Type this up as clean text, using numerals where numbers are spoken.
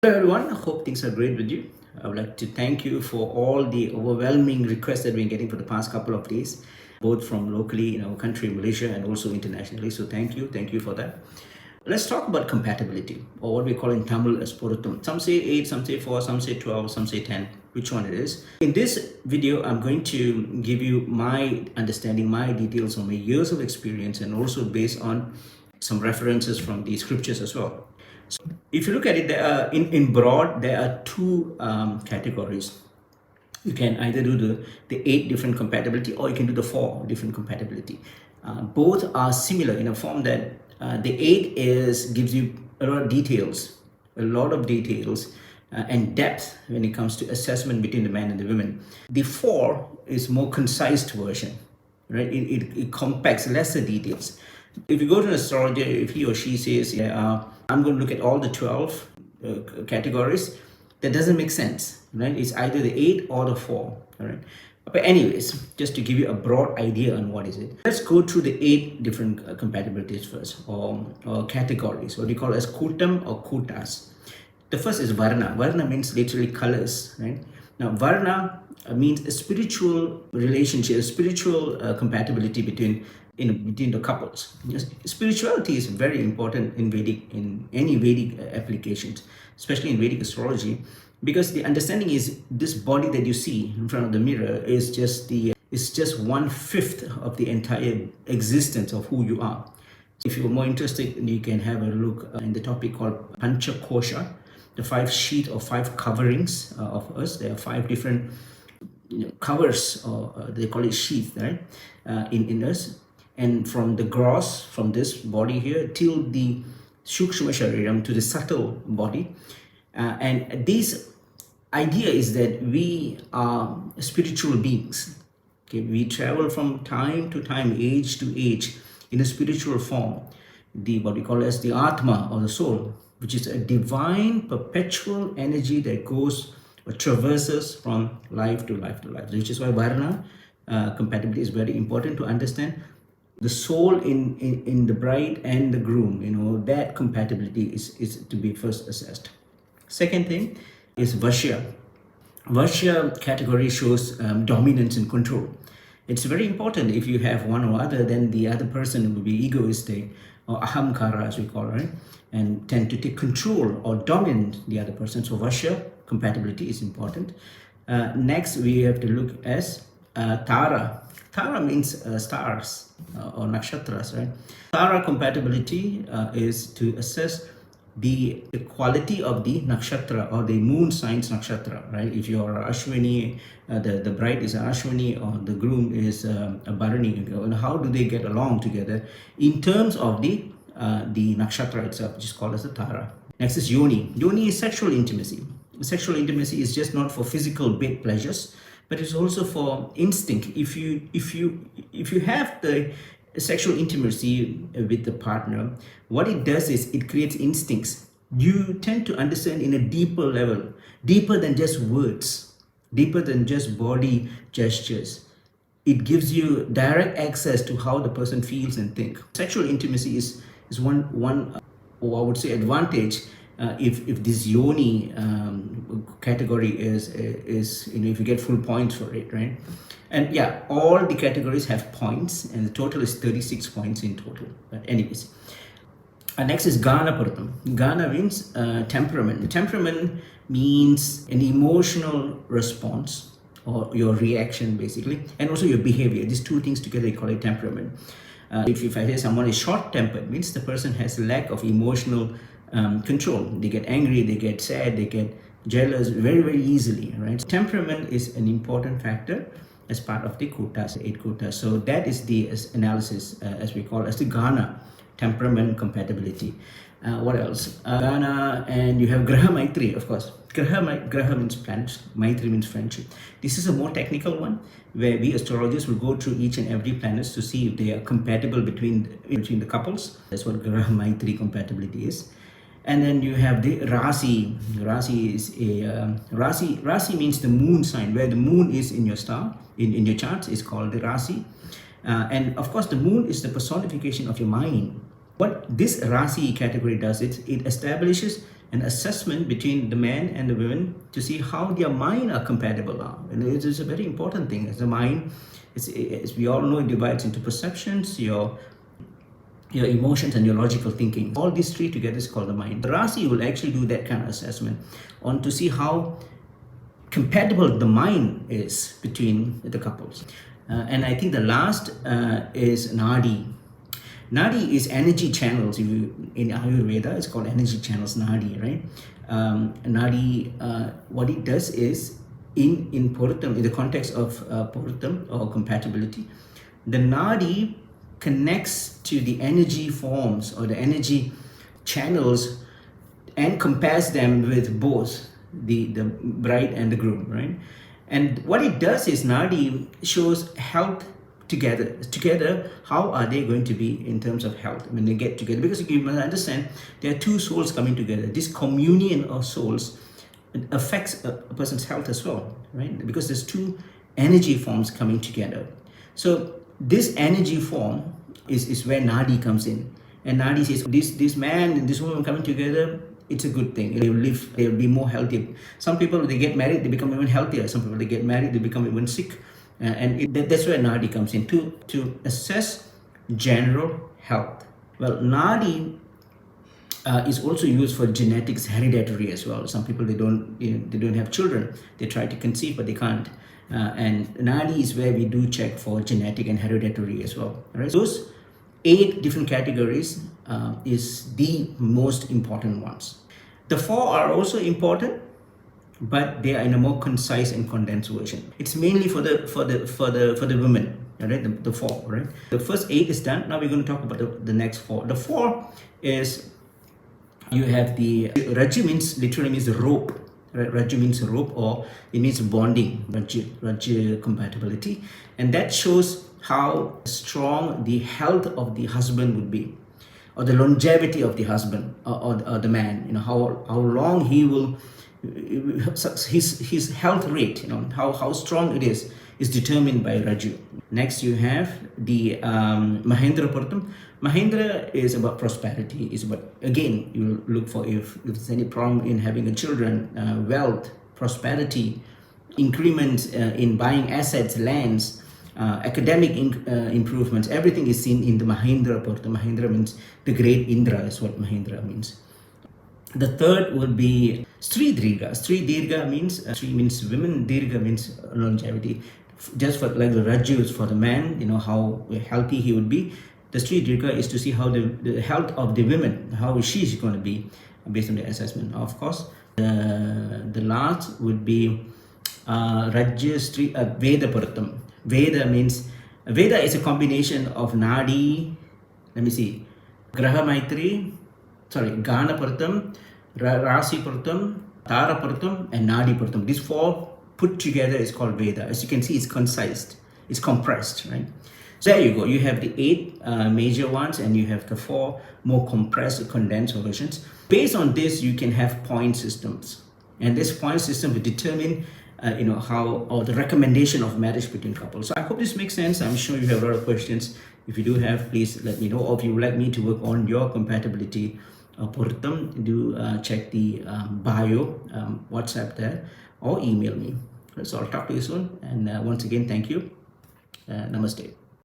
Hello everyone, I hope things are great with you. I would like to thank you for all the overwhelming requests that we've been getting for the past couple of days, both from locally in our country, Malaysia, and also internationally. So thank you for that. Let's talk about compatibility, or what we call in Tamil as Porutham. Some say 8, some say 4, some say 12, some say 10, which one it is. In this video, I'm going to give you my understanding, my details on my years of experience, and also based on some references from the scriptures as well. So if you look at it, there are, in broad, there are two categories. You can either do the 8 different compatibility, or you can do the 4 different compatibility. Both are similar in a form that the 8 gives you a lot of details and depth when it comes to assessment between the man and the women. The 4 is more concise version, right? It compacts lesser details. If you go to an astrologer, if he or she says, I'm going to look at all the 12 categories, that doesn't make sense, right? It's either the 8 or the 4, all right? But anyways, just to give you a broad idea on what is it, let's go through the 8 different compatibilities first, or categories, what we call as kutam or kutas. The first is varna. Varna means literally colors, right? Now, varna means a spiritual relationship, a spiritual compatibility between the couples. Yes, spirituality is very important in any Vedic applications, especially in Vedic astrology, because the understanding is this body that you see in front of the mirror is just 1/5 of the entire existence of who you are. If you're more interested, you can have a look in the topic called Pancha Kosha, the 5 sheet or 5 coverings of us. There are 5 different covers, or they call it sheath, right, in us. And from the gross, from this body here, till the Shukshma Shariram, to the subtle body. And this idea is that we are spiritual beings. Okay, we travel from time to time, age to age, in a spiritual form. What we call as the Atma, or the soul, which is a divine perpetual energy that goes or traverses from life to life to life. Which is why Varna compatibility is very important to understand. The soul in the bride and the groom, that compatibility is to be first assessed. Second thing is Vashya. Vashya category shows dominance and control. It's very important. If you have one or other, then the other person will be egoistic, or ahamkara as we call it, and tend to take control or dominate the other person. So Vashya compatibility is important. Next, we have to look as Tara. Tara means stars or nakshatras, right? Tara compatibility is to assess the quality of the nakshatra or the moon signs nakshatra, right? If you are Ashwini, the bride is an Ashwini, or the groom is a Bharani, how do they get along together in terms of the nakshatra itself, which is called as the Tara. Next is Yoni. Yoni is sexual intimacy. Sexual intimacy is just not for physical big pleasures, but it's also for instinct. If you have the sexual intimacy with the partner, what it does is it creates instincts. You tend to understand in a deeper level, deeper than just words, deeper than just body gestures. It gives you direct access to how the person feels and thinks. Sexual intimacy is one or I would say advantage. If this yoni category is if you get full points for it, right? And yeah, all the categories have points, and the total is 36 points in total. But anyways, next is Gana Puratam. Gana means temperament. Temperament means an emotional response, or your reaction basically, and also your behavior. These two things together, they call it temperament. If I say someone is short-tempered, means the person has lack of emotional control. They get angry, they get sad, they get jealous very, very easily, right? Temperament is an important factor as part of the kutas, 8 kutas. So that is the analysis, as we call as the Gana, temperament compatibility. What else? Gana, and you have Graha Maitri, of course. Graha means planets, Maitri means friendship. This is a more technical one, where we astrologers will go through each and every planet to see if they are compatible between the couples. That's what Graha Maitri compatibility is. And then you have the Rasi. Rasi is Rasi means the moon sign, where the moon is in your star, in your charts, is called the Rasi. And of course, the moon is the personification of your mind. What this Rasi category does, it establishes an assessment between the man and the women to see how their mind are compatible now. And it is a very important thing. As the mind, as we all know, it divides into perceptions, your emotions, and your logical thinking. All these three together is called the mind. The Rasi will actually do that kind of assessment on to see how compatible the mind is between the couples. And I think the last is Nadi. Nadi is energy channels. In Ayurveda, it's called energy channels, Nadi, right? Nadi, what it does is, in Puratam, in the context of Puratam or compatibility, the Nadi connects to the energy forms or the energy channels and compares them with both the bride and the groom, right? And what it does is Nadi shows health together. How are they going to be in terms of health when they get together? Because you must understand, there are two souls coming together. This communion of souls affects a person's health as well, right? Because there's two energy forms coming together. So this energy form is where Nadi comes in. And Nadi says, this man and this woman coming together, it's a good thing. They'll be more healthy. Some people, they get married, they become even healthier. Some people, they get married, they become even sick. That's where Nadi comes in, to assess general health. Well, Nadi is also used for genetics, hereditary as well. Some people, they don't have children. They try to conceive, but they can't. And Nadi is where we do check for genetic and hereditary as well. Right? Those 8 different categories is the most important ones. The 4 are also important, but they are in a more concise and condensed version. It's mainly for the women, right? The 4, right? The first 8 is done. Now we're going to talk about the next 4. The 4 is, you have the Raju, literally means rope. Right? Raju means rope, or it means bonding. Raju compatibility, and that shows how strong the health of the husband would be, or the longevity of the husband or the man. How long he will, his health rate. How strong it is determined by Raju. Next, you have the Mahendra Puratam. Mahendra is about prosperity. It's about, again, you look for if there's any problem in having a children, wealth, prosperity, increments in buying assets, lands, academic improvements. Everything is seen in the Mahendra Puratam. Mahendra means the great Indra, is what Mahendra means. The third would be Sri Dirga. Sri Dirga means, Sri means women, Dirga means longevity. Just for like the Raju is for the man, how healthy he would be. The Sri Dirga is to see how the health of the women, how she is going to be based on the assessment. Of course, the last would be Rajya Sri Veda Puratam. Veda is a combination of Nadi, Graha Maitri, Gana Puratam, Rasi Puratam, Tara Puratam, and Nadi Puratam. These 4 put together is called Veda. As you can see, it's concised, it's compressed, right? So there you go. You have the 8 major ones, and you have the 4 more compressed, condensed versions. Based on this, you can have point systems, and this point system will determine how, or the recommendation of marriage between couples. So I hope this makes sense. I'm sure you have a lot of questions. If you do have, please let me know. Or if you would like me to work on your compatibility Puratam, do check the bio, WhatsApp there, or email me. So I'll talk to you soon. And once again, thank you. Namaste.